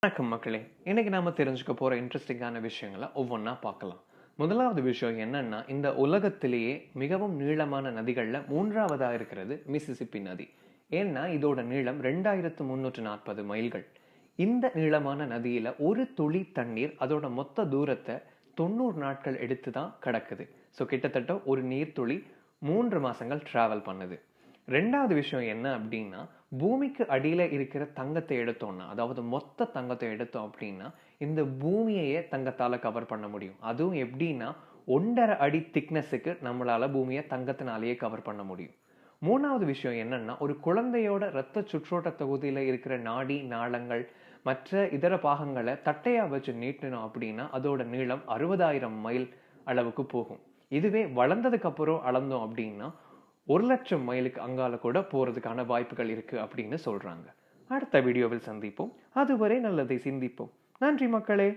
வணக்கம் மக்களே. இன்னைக்கு நாம தெரிஞ்சுக்க போற இன்ட்ரெஸ்டிங்கான விஷயங்களை ஒவ்வொன்றா பார்க்கலாம். முதலாவது விஷயம் என்னன்னா, இந்த உலகத்திலேயே மிகவும் நீளமான நதிகள்ல மூன்றாவதா இருக்கிறது மிசிசிப்பி நதி. ஏன்னா இதோட நீளம் 2340 மைல்கள். இந்த நீளமான நதியில ஒரு துளி தண்ணீர் அதோட மொத்த தூரத்தை 90 நாட்கள் எடுத்து தான் கடக்குது. ஸோ கிட்டத்தட்ட ஒரு நீர்த்துளி 3 மாசங்கள் டிராவல் பண்ணுது. ரெண்டாவது விஷயம் என்ன அப்படின்னா, பூமிக்கு அடியில இருக்கிற தங்கத்தை எடுத்தோம்னா, அதாவது மொத்த தங்கத்தை எடுத்தோம் அப்படின்னா, இந்த பூமியையே தங்கத்தால கவர் பண்ண முடியும். அதுவும் எப்படின்னா 1.5 அடி திக்னஸுக்கு நம்மளால பூமியை தங்கத்தினாலேயே கவர் பண்ண முடியும். மூணாவது விஷயம் என்னன்னா, ஒரு குழந்தையோட இரத்த சுற்றோட்ட தொகுதியில இருக்கிற நாடி நாளங்கள் மற்ற இதர பாகங்களை தட்டையா வச்சு நீட்டினோம் அப்படின்னா அதோட நீளம் 60,000 மைல் அளவுக்கு போகும். இதுவே வளர்ந்ததுக்கு அப்புறம் அளந்தோம் அப்படின்னா 1,00,000 மைலுக்கு அங்கால கூட போறதுக்கான வாய்ப்புகள் இருக்கு அப்படின்னு சொல்றாங்க. அடுத்த வீடியோவில் சந்திப்போம். அதுவரை நல்லதை சிந்திப்போம். நன்றி மக்களே.